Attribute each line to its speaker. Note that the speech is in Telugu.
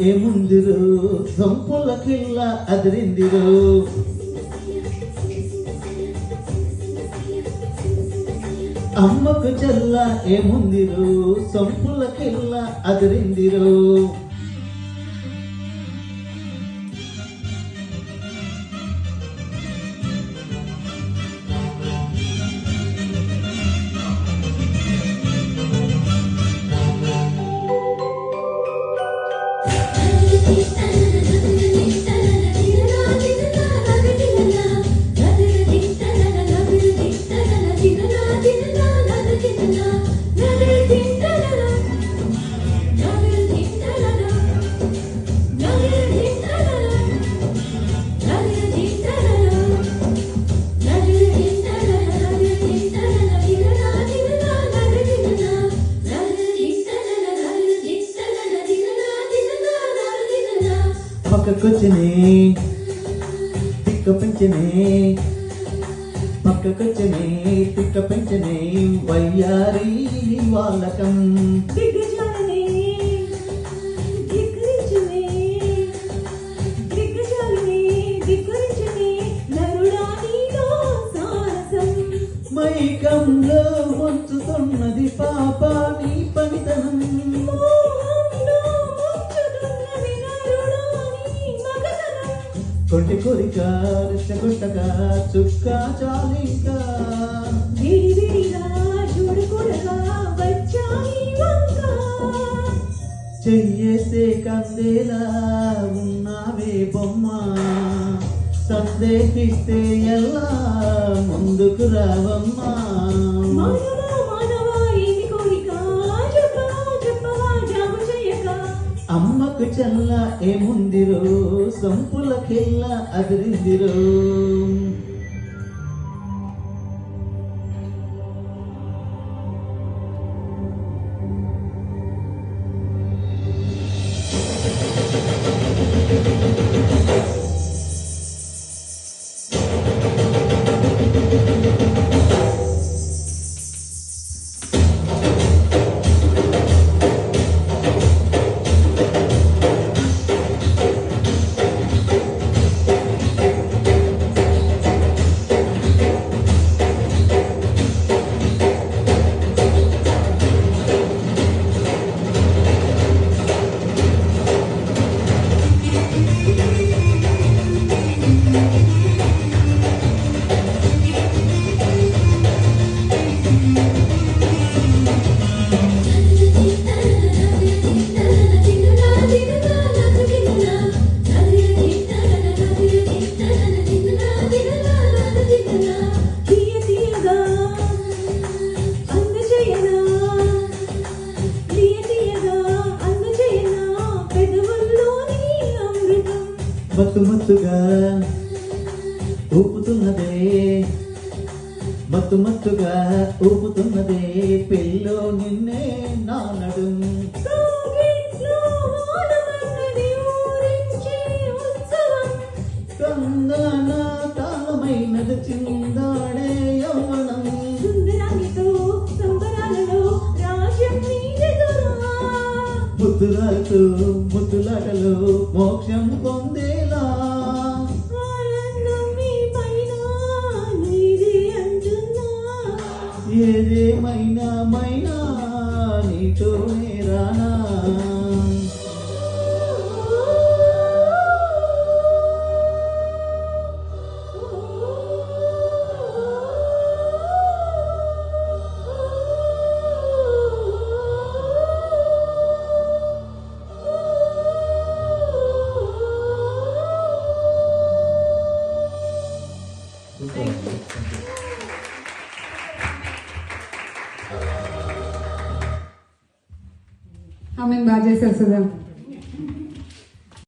Speaker 1: ఏముందిరు సొంపులకిల్ల అదిరిందిరు అమ్మకు చెల్ల ఏముందిరు సొంపులకిల్ల అదిరిందిరు పక్కకొచ్చనే తిక్క పెంచనే పక్కకొచ్చనే తిక్క పెంచనే వయ్యారి వాళ్ళకం
Speaker 2: దిగ్గజాలనే దిగ్గరించనే దిగ్గజాలనే దిగ్గరించనే నరుడా నీలో సారసం
Speaker 1: మైకంలో వంచుతున్నది పాప నీ పనితనం కొట్టి కోరిక రిష్టగొట్టగా చుక్క చాలింకా
Speaker 2: విడివిడిగా చూడకూడగా వచ్చాయి వంక
Speaker 1: చెయ్యేసే కందేలా ఉన్నావే బొమ్మ సందేహిస్తే ఎలా ముందుకు రావమ్మా అమ్మకు చెల్ల ఏముందిరో సంపులకెల్ల అదిరిందిరో మత్తు మత్తుగా ఊపుతున్నదే మత్తు మత్తుగా ఊపుతున్నదే పెళ్ళో నిన్నే నానడు కందన తాళమైనది చిందాడే యవ్వనం ముద్దులాడుతూ ముద్దులాటలో మోక్షం పొందేలా ఏదేమైనా మైనా నీతోనే రానా
Speaker 3: ఆమె బాగా చేశారు సుధా.